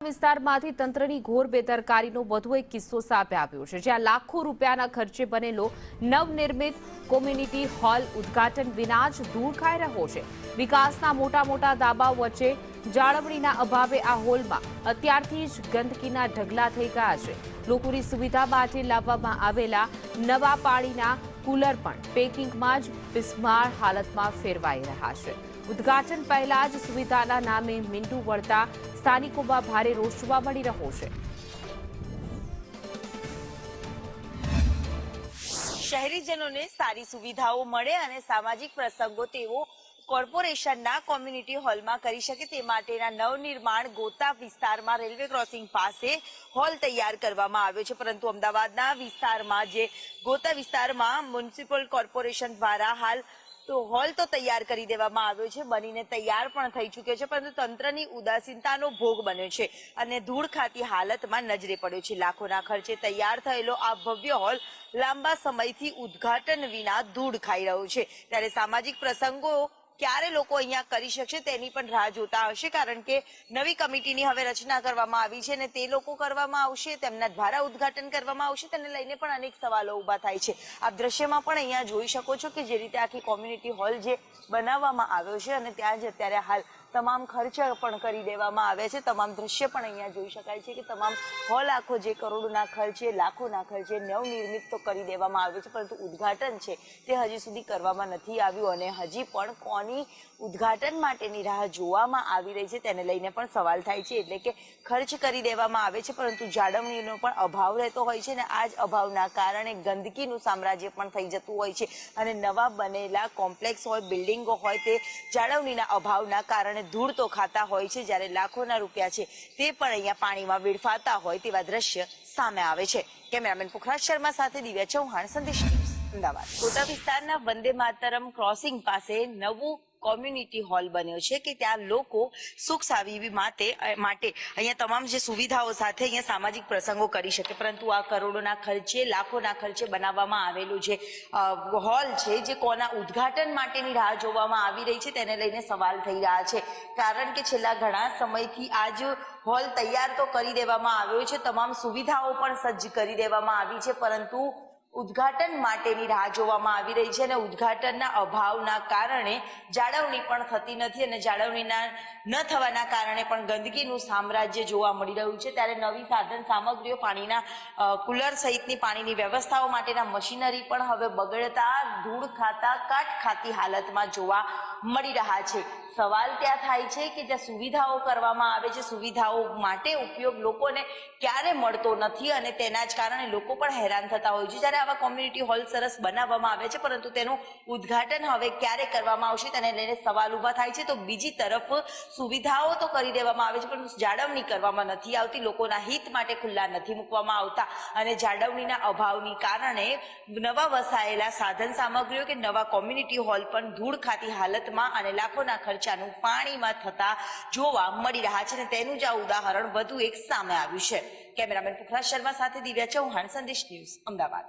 વિસ્તારમાંથી તંત્રની ઘોર બેદરકારીનો વધુ એક કિસ્સો સામે આવ્યો છે, જ્યાં લાખો રૂપિયાના ખર્ચે બનેલો નવનિર્મિત કોમ્યુનિટી હોલ ઉદ્ઘાટન વિના જ ધૂળ ખાઈ રહ્યો છે। વિકાસના મોટા દાવાઓ વચ્ચે જાળવણીના અભાવે આ હોલમાં અત્યારથી જ ગંદકીના ઢગલા થઈ ગયા છે। લોકોની સુવિધા માટે લાવવામાં આવેલા નવા પાણીના કુલર પણ પેકિંગમાં જ બિસ્માર હાલતમાં ફેરવાઈ રહ્યા છે। ઉદ્ઘાટન પહેલા જ સુવિધાના નામે મીંડું વળતા સ્થાનિકોમાં ભારે રોષ જોવા મળી રહ્યો છે। શહેરીજનોને સારી સુવિધાઓ મળે અને સામાજિક પ્રસંગો તેઓ કોર્પોરેશનના કોમ્યુનિટી હોલમાં કરી શકે તે માટેના નવનિર્માણ ગોતા વિસ્તારમાં રેલવે ક્રોસિંગ પાસે હોલ તૈયાર કરવામાં આવ્યો છે, પરંતુ અમદાવાદના વિસ્તારમાં જે ગોતા વિસ્તારમાં મ્યુનિસિપલ કોર્પોરેશન દ્વારા હાલ તો હોલ તો તૈયાર કરી દેવામાં આવ્યો છે, બનીને તૈયાર પણ થઈ ચૂક્યો છે, પરંતુ તંત્રની ઉદાસીનતાનો ભોગ બન્યો છે અને ધૂળ ખાતી હાલતમાં નજરે પડ્યો છે। લાખોના ખર્ચે તૈયાર થયેલો આ ભવ્ય હોલ લાંબા સમયથી ઉદ્ઘાટન વિના ધૂળ ખાઈ રહ્યો છે, ત્યારે સામાજિક પ્રસંગો ક્યારે લોકો અહીંયા કરી શકશે તેની પણ રાહ જોતા હશે, કારણ કે નવી કમિટીની હવે રચના કરવામાં આવી છે અને તે લોકો કરવામાં આવશે, તેમના દ્વારા ઉદ્ઘાટન કરવામાં આવશે, તેને લઈને પણ અનેક સવાલો ઊભા થાય છે। આપ દ્રશ્યમાં પણ અહીંયા જોઈ શકો છો કે જે રીતે આખી કોમ્યુનિટી હોલ જે બનાવવામાં આવ્યો છે અને ત્યાં જ અત્યારે હાલ તમામ ખર્ચ પણ કરી દેવામાં આવ્યા છે। તમામ દ્રશ્ય પણ અહીંયા જોઈ શકાય છે કે તમામ હોલ આખો જે કરોડોના ખર્ચે લાખોના ખર્ચે નવનિર્મિત તો કરી દેવામાં આવ્યો છે, પરંતુ ઉદ્ઘાટન છે તે હજી સુધી કરવામાં નથી આવ્યું અને હજી પણ કોની ઉદ્ઘાટન માટેની રાહ જોવામાં આવી રહી છે તેને લઈને પણ સવાલ થાય છે। એટલે કે ખર્ચ કરી દેવામાં આવે છે પરંતુ જાળવણીનો પણ અભાવ રહેતો હોય છે અને આ જ અભાવના કારણે ગંદકીનું સામ્રાજ્ય પણ થઈ જતું હોય છે અને નવા બનેલા કોમ્પ્લેક્સ હોય, બિલ્ડિંગો હોય તે જાળવણીના અભાવના કારણે ધૂળ તો ખાતા હોય છે, જ્યારે લાખોના રૂપિયા છે તે પણ અહીંયા પાણીમાં વેડફાતા હોય તેવા દ્રશ્ય સામે આવે છે। કેમેરામેન પુખરાજ શર્મા સાથે દિવ્યા ચૌહાણ, સંદેશ ન્યૂઝ, અમદાવાદ। ગોતા વિસ્તારના વંદે માતરમ ક્રોસિંગ પાસે નવું કોમ્યુનિટી હોલ બન્યો છે કે ત્યાં લોકો સુખ સાવી માટે અહીંયા તમામ જે સુવિધાઓ સાથે અહીંયા સામાજિક પ્રસંગો કરી શકે, પરંતુ આ કરોડોના ખર્ચે લાખોના ખર્ચે બનાવવામાં આવેલું જે હોલ છે જે કોના ઉદ્ઘાટન માટેની રાહ જોવામાં આવી રહી છે તેને લઈને સવાલ થઈ રહ્યા છે, કારણ કે છેલ્લા ઘણા સમયથી આજ હોલ તૈયાર તો કરી દેવામાં આવ્યો છે, તમામ સુવિધાઓ પણ સજ્જ કરી દેવામાં આવી છે, પરંતુ ઉદ્ઘાટન માટેની રાહ જોવામાં આવી રહી છે અને ઉદ્ઘાટનના અભાવના કારણે જાળવણી પણ થતી નથી અને જાળવણીના ન થવાના કારણે પણ ગંદકીનું સામ્રાજ્ય જોવા મળી રહ્યું છે। ત્યારે નવી સાધન સામગ્રીઓ, પાણીના કુલર સહિતની પાણીની વ્યવસ્થાઓ માટેના મશીનરી પણ હવે બગડતા, ધૂળ ખાતા, કાટ ખાતી હાલતમાં જોવા મળી રહ્યા છે। સવાલ ત્યાં થાય છે કે જ્યાં સુવિધાઓ કરવામાં આવે છે, સુવિધાઓ માટે ઉપયોગ લોકોને ક્યારે મળતો નથી અને તેના જ કારણે લોકો પણ હેરાન થતા હોય છે। જ્યારે આવા કોમ્યુનિટી હોલ સરસ બનાવવામાં આવે છે પરંતુ તેનું ઉદ્ઘાટન હવે ક્યારે કરવામાં આવશે તેને લઈને સવાલ ઊભા થાય છે, તો બીજી તરફ સુવિધાઓ તો કરી દેવામાં આવે છે પરંતુ જાળવણી કરવામાં નથી આવતી, લોકોના હિત માટે ખુલ્લા નથી મૂકવામાં આવતા અને જાળવણીના અભાવની કારણે નવા વસાયેલા સાધન સામગ્રીઓ કે નવા કોમ્યુનિટી હોલ પણ ધૂળ ખાતી હાલતમાં અને લાખોના ખર્ચાનું પાણીમાં થતા જોવા મળી રહ્યા છે અને તેનું જ આ ઉદાહરણ વધુ એક સામે આવ્યું છે। કેમેરામેન પુખરાજ શર્મા સાથે દિવ્યા ચૌહાણ, સંદેશ ન્યૂઝ, અમદાવાદ।